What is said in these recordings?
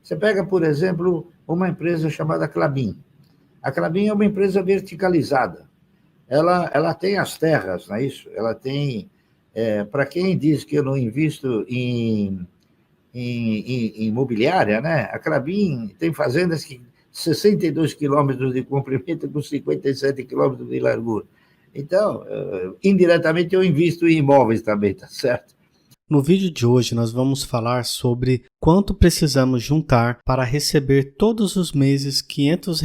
Você pega, por exemplo, uma empresa chamada Klabin. A Klabin é uma empresa verticalizada. Ela tem as terras, não é isso? Ela tem... para quem diz que eu não invisto em imobiliária, né? A Klabin tem fazendas que 62 quilômetros de comprimento com 57 quilômetros de largura. Então, indiretamente eu invisto em imóveis também, tá certo? No vídeo de hoje nós vamos falar sobre quanto precisamos juntar para receber todos os meses R$ 500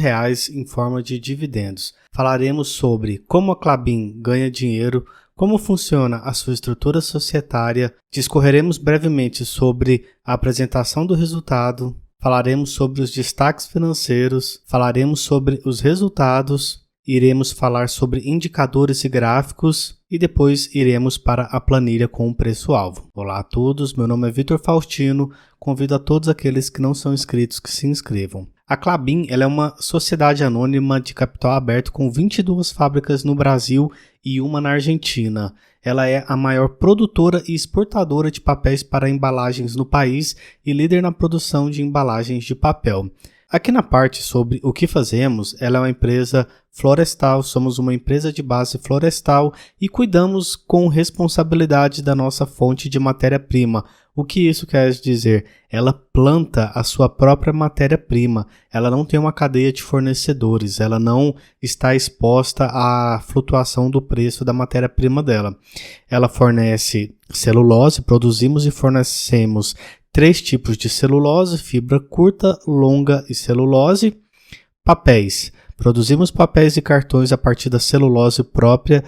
em forma de dividendos. Falaremos sobre como a Klabin ganha dinheiro, como funciona a sua estrutura societária, discorreremos brevemente sobre a apresentação do resultado, falaremos sobre os destaques financeiros, falaremos sobre os resultados, iremos falar sobre indicadores e gráficos e depois iremos para a planilha com o preço-alvo. Olá a todos, meu nome é Vitor Faustino, convido a todos aqueles que não são inscritos que se inscrevam. A Klabin ela é uma sociedade anônima de capital aberto com 22 fábricas no Brasil e uma na Argentina. Ela é a maior produtora e exportadora de papéis para embalagens no país e líder na produção de embalagens de papel. Aqui na parte sobre o que fazemos, ela é uma empresa florestal, somos uma empresa de base florestal e cuidamos com responsabilidade da nossa fonte de matéria-prima. O que isso quer dizer? Ela planta a sua própria matéria-prima, ela não tem uma cadeia de fornecedores, ela não está exposta à flutuação do preço da matéria-prima dela. Ela fornece celulose, produzimos e fornecemos 3 tipos de celulose, fibra curta, longa e celulose. Papéis. Produzimos papéis e cartões a partir da celulose própria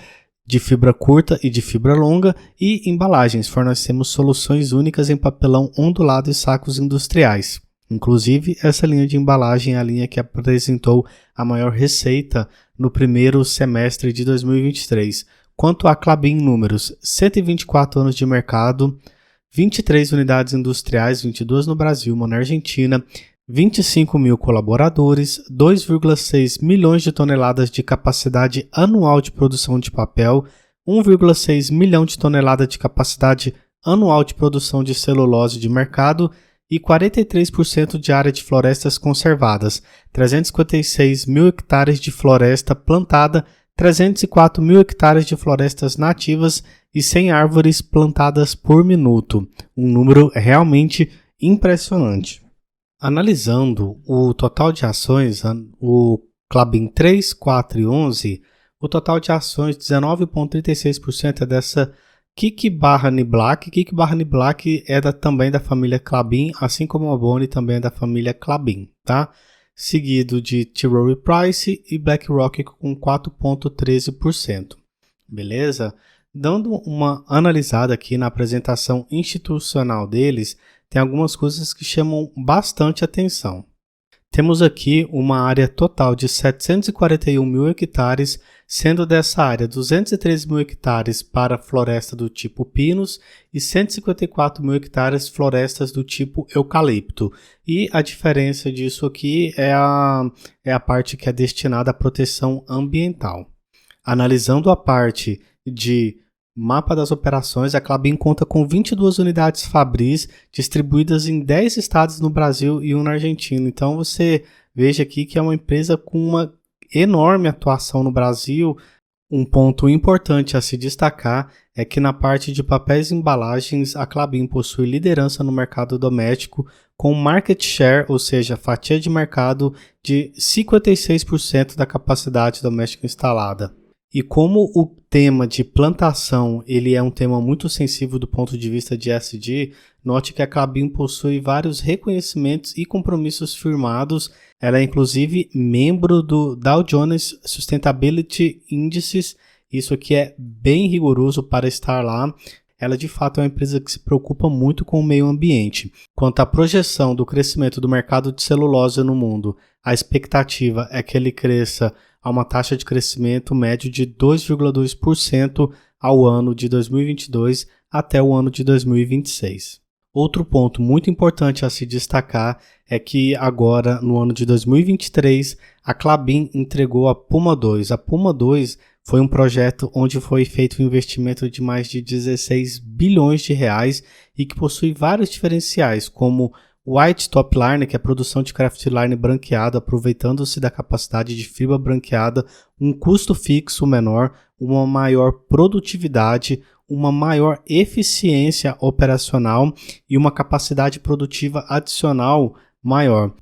de fibra curta e de fibra longa. E embalagens. Fornecemos soluções únicas em papelão ondulado e sacos industriais. Inclusive, essa linha de embalagem é a linha que apresentou a maior receita no primeiro semestre de 2023. Quanto a Klabin números, 124 anos de mercado, 23 unidades industriais, 22 no Brasil, uma na Argentina, 25 mil colaboradores, 2,6 milhões de toneladas de capacidade anual de produção de papel, 1,6 milhão de toneladas de capacidade anual de produção de celulose de mercado e 43% de área de florestas conservadas, 356 mil hectares de floresta plantada, 304 mil hectares de florestas nativas e 100 árvores plantadas por minuto. Um número realmente impressionante. Analisando o total de ações, o Klabin 3, 4 e 11, o total de ações, 19,36% é dessa Kik-Barney-Black. Kik-Barney-Black é também da família Klabin, assim como a Boni também é da família Klabin, tá? Seguido de T. Rowe Price e BlackRock com 4,13%. Beleza? Dando uma analisada aqui na apresentação institucional deles, tem algumas coisas que chamam bastante atenção. Temos aqui uma área total de 741 mil hectares, sendo dessa área 213 mil hectares para floresta do tipo pinos e 154 mil hectares florestas do tipo eucalipto. E a diferença disso aqui é a parte que é destinada à proteção ambiental. Analisando a parte de mapa das operações, a Klabin conta com 22 unidades Fabris distribuídas em 10 estados no Brasil e 1 na Argentina. Então você veja aqui que é uma empresa com uma enorme atuação no Brasil. Um ponto importante a se destacar é que na parte de papéis e embalagens, a Klabin possui liderança no mercado doméstico com market share, ou seja, fatia de mercado de 56% da capacidade doméstica instalada. E como o tema de plantação ele é um tema muito sensível do ponto de vista de ESG, note que a Klabin possui vários reconhecimentos e compromissos firmados. Ela é inclusive membro do Dow Jones Sustainability Indices. Isso aqui é bem rigoroso para estar lá. Ela de fato é uma empresa que se preocupa muito com o meio ambiente. Quanto à projeção do crescimento do mercado de celulose no mundo, a expectativa é que ele cresça a uma taxa de crescimento médio de 2,2% ao ano de 2022 até o ano de 2026. Outro ponto muito importante a se destacar é que agora, no ano de 2023, a Klabin entregou a Puma II. A Puma II foi um projeto onde foi feito um investimento de mais de 16 bilhões de reais e que possui vários diferenciais, como White Top Line, que é a produção de craft line branqueado, aproveitando-se da capacidade de fibra branqueada, um custo fixo menor, uma maior produtividade, uma maior eficiência operacional e uma capacidade produtiva adicional maior.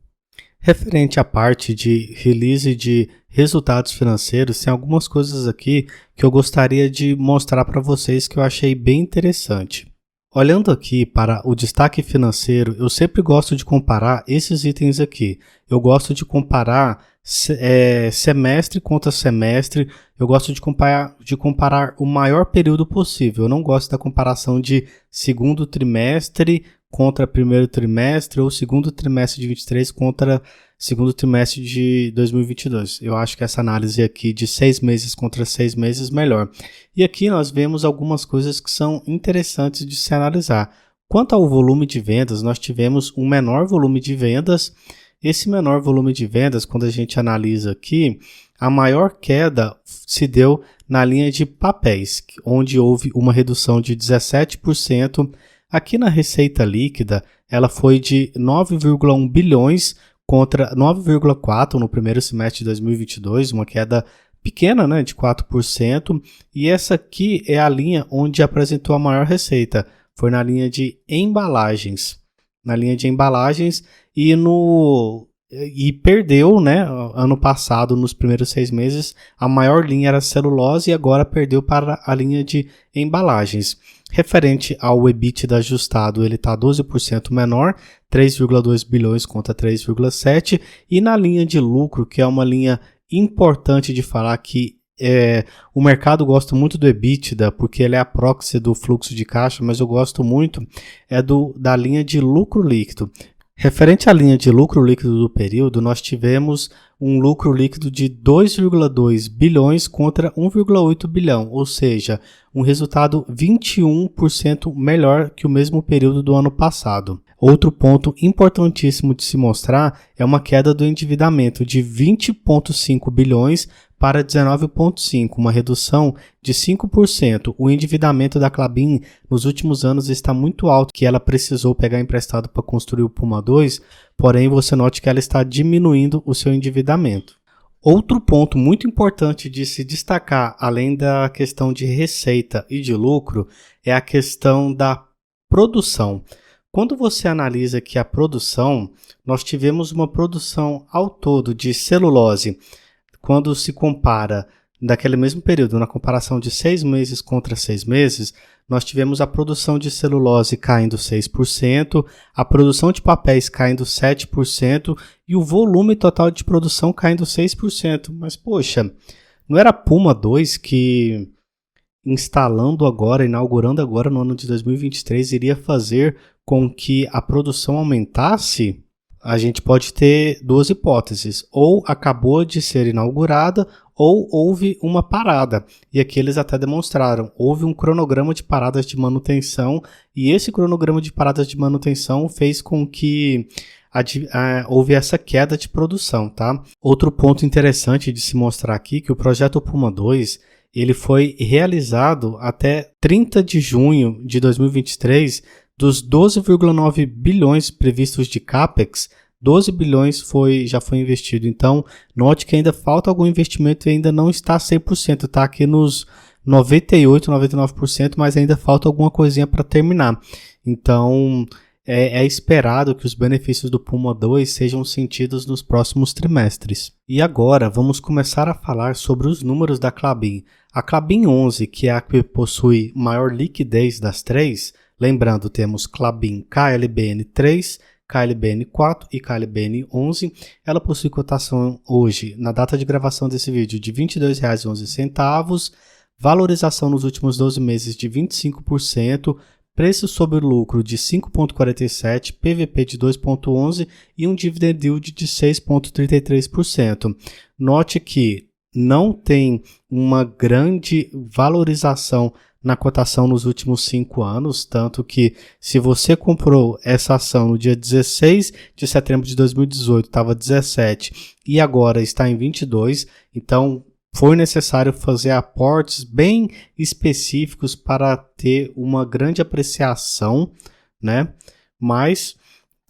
Referente à parte de release de resultados financeiros, tem algumas coisas aqui que eu gostaria de mostrar para vocês que eu achei bem interessante. Olhando aqui para o destaque financeiro, eu sempre gosto de comparar esses itens aqui. Eu gosto de comparar semestre contra semestre, eu gosto de comparar o maior período possível. Eu não gosto da comparação de segundo trimestre contra primeiro trimestre ou segundo trimestre de 23 contra segundo trimestre de 2022. Eu acho que essa análise aqui de 6 meses contra 6 meses melhor. E aqui nós vemos algumas coisas que são interessantes de se analisar. Quanto ao volume de vendas, nós tivemos um menor volume de vendas. Esse menor volume de vendas, quando a gente analisa aqui, a maior queda se deu na linha de papéis, onde houve uma redução de 17%. Aqui na receita líquida, ela foi de 9,1 bilhões contra 9,4 no primeiro semestre de 2022, uma queda pequena, né, de 4%. E essa aqui é a linha onde apresentou a maior receita, foi na linha de embalagens. Na linha de embalagens e perdeu, né, ano passado, nos primeiros 6 meses, a maior linha era celulose e agora perdeu para a linha de embalagens. Referente ao EBITDA ajustado, ele está 12% menor, 3,2 bilhões contra 3,7, e na linha de lucro, que é uma linha importante de falar que o mercado gosta muito do EBITDA, porque ele é a proxy do fluxo de caixa, mas eu gosto muito da linha de lucro líquido. Referente à linha de lucro líquido do período, nós tivemos um lucro líquido de 2,2 bilhões contra 1,8 bilhão, ou seja, um resultado 21% melhor que o mesmo período do ano passado. Outro ponto importantíssimo de se mostrar é uma queda do endividamento de 20,5 bilhões para 19,5, uma redução de 5%. O endividamento da Klabin nos últimos anos está muito alto, que ela precisou pegar emprestado para construir o Puma II, porém você note que ela está diminuindo o seu endividamento. Outro ponto muito importante de se destacar, além da questão de receita e de lucro, é a questão da produção. Quando você analisa aqui a produção, nós tivemos uma produção ao todo de celulose. Quando se compara daquele mesmo período, na comparação de 6 meses contra 6 meses, nós tivemos a produção de celulose caindo 6%, a produção de papéis caindo 7% e o volume total de produção caindo 6%. Mas, poxa, não era a Puma II que, inaugurando agora no ano de 2023, iria fazer com que a produção aumentasse? A gente pode ter duas hipóteses, ou acabou de ser inaugurada ou houve uma parada, e aqui eles até demonstraram, houve um cronograma de paradas de manutenção, e esse cronograma de paradas de manutenção fez com que houve essa queda de produção, tá? Outro ponto interessante de se mostrar aqui, que o projeto Puma II, ele foi realizado até 30 de junho de 2023, dos 12,9 bilhões previstos de CAPEX, 12 bilhões já foi investido. Então, note que ainda falta algum investimento e ainda não está 100%. Está aqui nos 98%, 99%, mas ainda falta alguma coisinha para terminar. Então, é esperado que os benefícios do Puma II sejam sentidos nos próximos trimestres. E agora, vamos começar a falar sobre os números da Klabin. A Klabin 11, que é a que possui maior liquidez das três, lembrando, temos Klabin KLBN 3, KLBN 4 e KLBN 11. Ela possui cotação hoje, na data de gravação desse vídeo, de R$ 22,11, valorização nos últimos 12 meses de 25%, preço sobre lucro de 5,47%, PVP de 2,11% e um dividend yield de 6,33%. Note que não tem uma grande valorização na cotação nos últimos 5 anos, tanto que se você comprou essa ação no dia 16 de setembro de 2018, estava 17 e agora está em 22, então foi necessário fazer aportes bem específicos para ter uma grande apreciação, né? Mas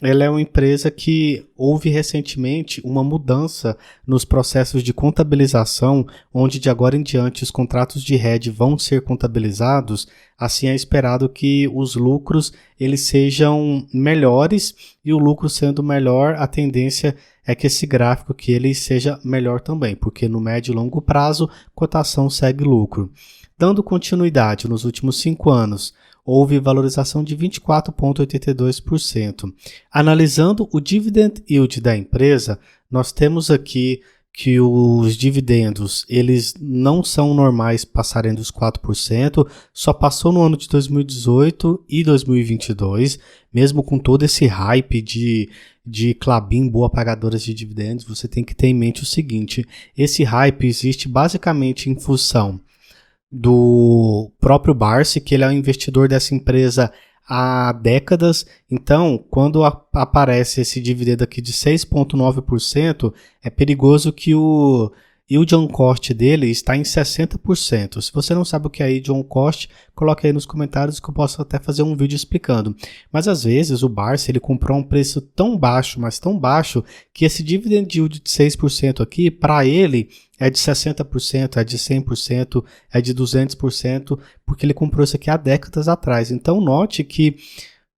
ela é uma empresa que houve recentemente uma mudança nos processos de contabilização, onde de agora em diante os contratos de hedge vão ser contabilizados. Assim é esperado que os lucros eles sejam melhores, e o lucro sendo melhor, a tendência é que esse gráfico aqui ele seja melhor também, porque no médio e longo prazo, cotação segue lucro. Dando continuidade, nos últimos 5 anos, houve valorização de 24,82%. Analisando o dividend yield da empresa, nós temos aqui que os dividendos eles não são normais passarem dos 4%, só passou no ano de 2018 e 2022, mesmo com todo esse hype de Klabin boa pagadoras de dividendos. Você tem que ter em mente o seguinte: esse hype existe basicamente em função do próprio Barsi, que ele é um investidor dessa empresa há décadas. Então, quando aparece esse dividendo aqui de 6,9%, é perigoso que o yield on cost dele está em 60%. Se você não sabe o que é yield on cost, coloque aí nos comentários que eu posso até fazer um vídeo explicando. Mas às vezes o Barsi ele comprou um preço tão baixo, mas tão baixo, que esse dividend yield de 6% aqui, para ele, é de 60%, é de 100%, é de 200%, porque ele comprou isso aqui há décadas atrás. Então note que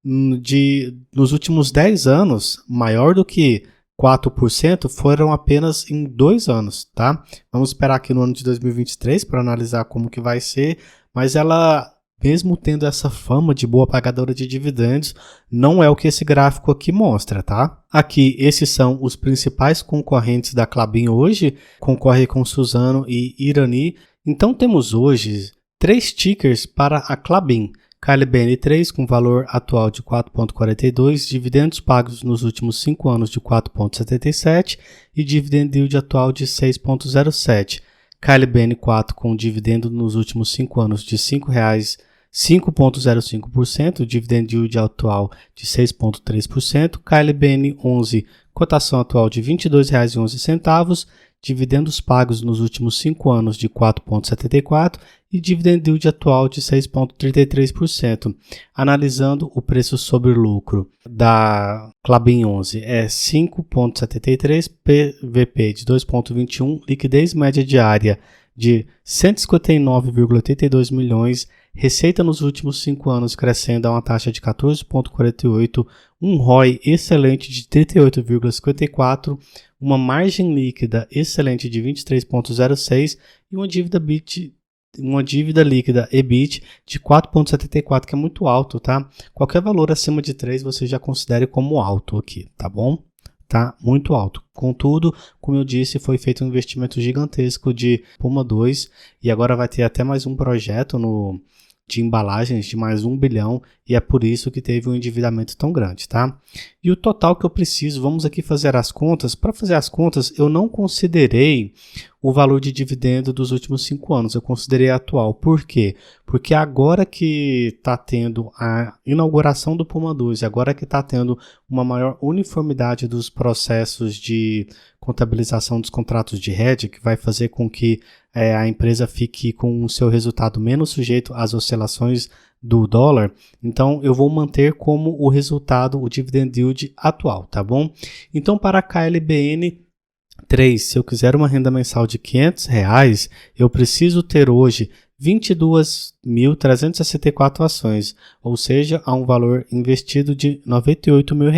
nos últimos 10 anos, maior do que 4% foram apenas em 2 anos, tá? Vamos esperar aqui no ano de 2023 para analisar como que vai ser, mas ela, mesmo tendo essa fama de boa pagadora de dividendos, não é o que esse gráfico aqui mostra, tá? Aqui, esses são os principais concorrentes da Klabin hoje, concorre com Suzano e Irani. Então temos hoje 3 tickers para a Klabin. KLBN3 com valor atual de 4,42, dividendos pagos nos últimos 5 anos de 4,77 e dividend yield atual de 6,07. KLBN4 com dividendo nos últimos 5 anos de R$ 5,05%, dividend yield atual de 6,3%. KLBN11, cotação atual de R$ 22,11, dividendos pagos nos últimos 5 anos de 4,74 e dividend yield atual de 6,33%. Analisando o preço sobre lucro da Klabin 11 é 5,73, PVP de 2,21, liquidez média diária de 159,82 milhões, receita nos últimos 5 anos crescendo a uma taxa de 14,48, um ROI excelente de 38,54, uma margem líquida excelente de 23,06 e uma dívida líquida EBIT de 4,74, que é muito alto, tá? Qualquer valor acima de 3 você já considere como alto aqui, tá bom? Tá muito alto. Contudo, como eu disse, foi feito um investimento gigantesco de Puma 2 e agora vai ter até mais um projeto de embalagens de mais 1 bilhão e é por isso que teve um endividamento tão grande, tá? E o total que eu preciso, vamos aqui fazer as contas. Para fazer as contas, eu não considerei o valor de dividendo dos últimos 5 anos, eu considerei atual. Por quê? Porque agora que está tendo a inauguração do Puma 2 e agora que está tendo uma maior uniformidade dos processos de contabilização dos contratos de hedge, que vai fazer com que a empresa fique com o seu resultado menos sujeito às oscilações do dólar, então eu vou manter como o resultado o dividend yield atual, tá bom? Então para a KLBN 3, se eu quiser uma renda mensal de R$500, eu preciso ter hoje 22.364 ações, ou seja, a um valor investido de R$ 98 mil.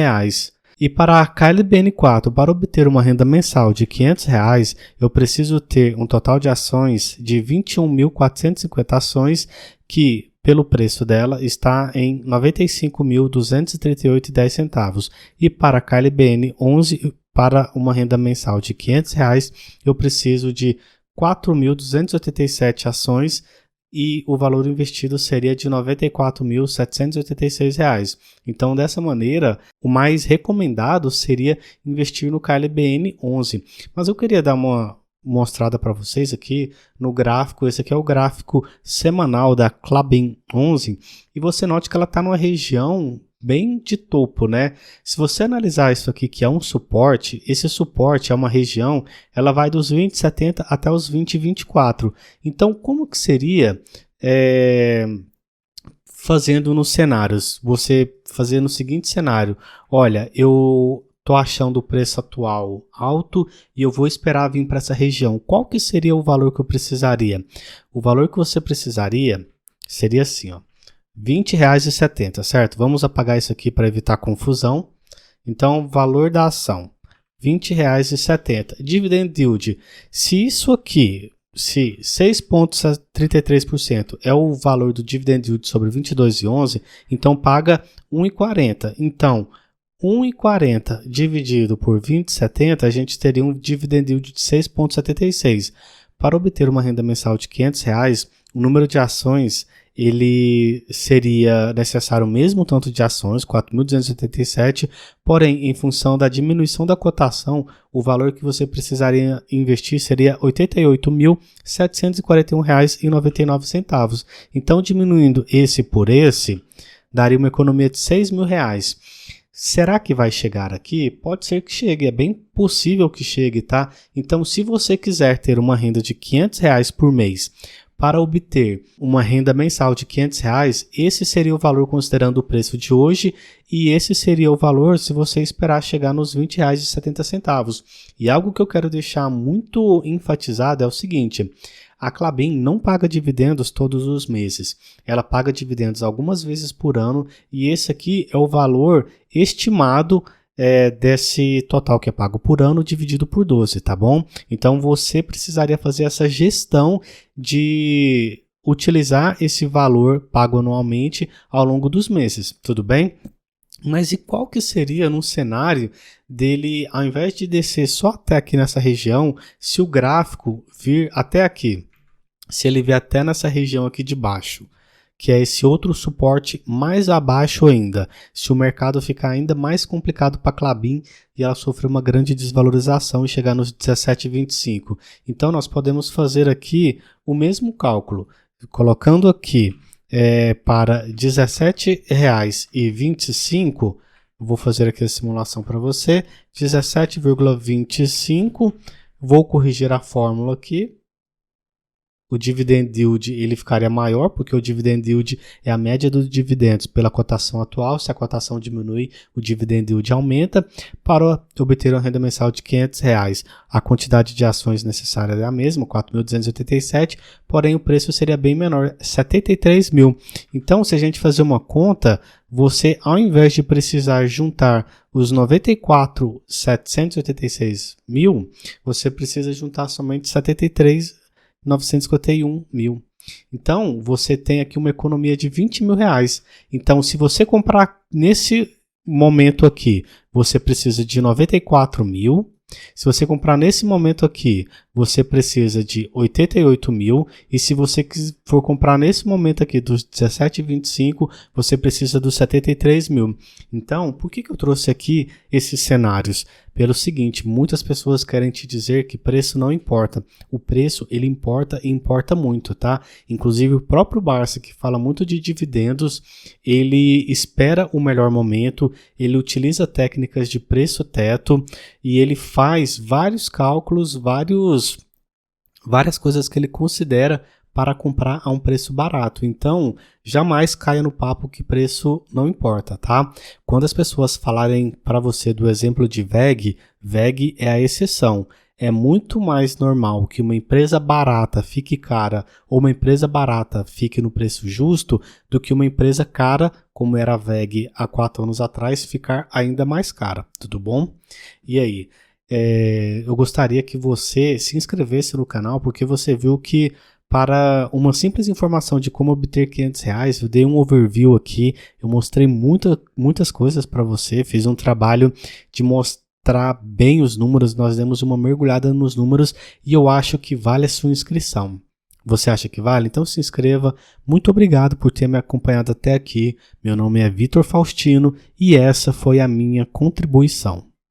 E para a KLBN4, para obter uma renda mensal de R$500, eu preciso ter um total de ações de 21.450 ações, que pelo preço dela está em R$ 95.238,10. E para a KLBN11, para uma renda mensal de R$500, eu preciso de 4.287 ações e o valor investido seria de R$ 94.786. Então, dessa maneira, o mais recomendado seria investir no KLBN 11. Mas eu queria dar uma mostrada para vocês aqui no gráfico. Esse aqui é o gráfico semanal da Klabin 11 e você note que ela está numa região bem de topo, né? Se você analisar isso aqui, que é um suporte, esse suporte é uma região, ela vai dos 20,70 até os 20,24. Então, como que seria fazendo nos cenários, você fazendo o seguinte cenário: olha, eu tô achando o preço atual alto e eu vou esperar vir para essa região. Qual que seria o valor que eu precisaria? O valor que você precisaria seria assim, ó, R$20,70, certo? Vamos apagar isso aqui para evitar confusão. Então, valor da ação, R$20,70. Dividend yield, se isso aqui, se 6,33% é o valor do dividend yield sobre 22,11, então paga 1,40. Então, 1,40 dividido por 20,70, a gente teria um dividend yield de 6,76. Para obter uma renda mensal de R$500, o número de ações, ele seria necessário o mesmo tanto de ações, 4.287, porém, em função da diminuição da cotação, o valor que você precisaria investir seria R$ 88.741,99. Então, diminuindo esse por esse, daria uma economia de R$6.000. Será que vai chegar aqui? Pode ser que chegue, é bem possível que chegue, tá? Então, se você quiser ter uma renda de R$500 por mês, para obter uma renda mensal de R$500, esse seria o valor considerando o preço de hoje, e esse seria o valor se você esperar chegar nos R$20,70. E algo que eu quero deixar muito enfatizado é o seguinte: a Klabin não paga dividendos todos os meses. Ela paga dividendos algumas vezes por ano, e esse aqui é o valor estimado desse total que é pago por ano dividido por 12, tá bom? Então você precisaria fazer essa gestão de utilizar esse valor pago anualmente ao longo dos meses, tudo bem? Mas e qual que seria num cenário dele, ao invés de descer só até aqui nessa região, se o gráfico vir até aqui, se ele vier até nessa região aqui de baixo, que é esse outro suporte mais abaixo ainda, se o mercado ficar ainda mais complicado para a Klabin e ela sofrer uma grande desvalorização e chegar nos 17,25. Então nós podemos fazer aqui o mesmo cálculo, colocando aqui para R$17,25, vou fazer aqui a simulação para você, 17,25, vou corrigir a fórmula aqui. O dividend yield ele ficaria maior, porque o dividend yield é a média dos dividendos pela cotação atual. Se a cotação diminui, o dividend yield aumenta. Para obter uma renda mensal de R$500, a quantidade de ações necessária é a mesma, 4.287, porém o preço seria bem menor, 73 mil. Então, se a gente fazer uma conta, você, ao invés de precisar juntar os 94.786 mil, você precisa juntar somente 73.951 mil. Então, você tem aqui uma economia de R$20 mil. Então, se você comprar nesse momento aqui, você precisa de 94 mil. Se você comprar nesse momento aqui, você precisa de 88 mil. E se você for comprar nesse momento aqui dos 17,25, você precisa dos 73 mil. Então, por que eu trouxe aqui esses cenários? Pelo seguinte, muitas pessoas querem te dizer que preço não importa. O preço, ele importa e importa muito, tá? Inclusive, o próprio Barça, que fala muito de dividendos, ele espera o melhor momento, ele utiliza técnicas de preço teto e ele faz vários cálculos, várias coisas que ele considera para comprar a um preço barato. Então, jamais caia no papo que preço não importa, tá? Quando as pessoas falarem para você do exemplo de VEG, VEG é a exceção. É muito mais normal que uma empresa barata fique cara ou uma empresa barata fique no preço justo do que uma empresa cara, como era a VEG há 4 anos atrás, ficar ainda mais cara, tudo bom? E aí? Eu gostaria que você se inscrevesse no canal, porque você viu que para uma simples informação de como obter R$500, eu dei um overview aqui, eu mostrei muitas coisas para você, fiz um trabalho de mostrar bem os números, nós demos uma mergulhada nos números e eu acho que vale a sua inscrição. Você acha que vale? Então se inscreva. Muito obrigado por ter me acompanhado até aqui. Meu nome é Vitor Faustino e essa foi a minha contribuição.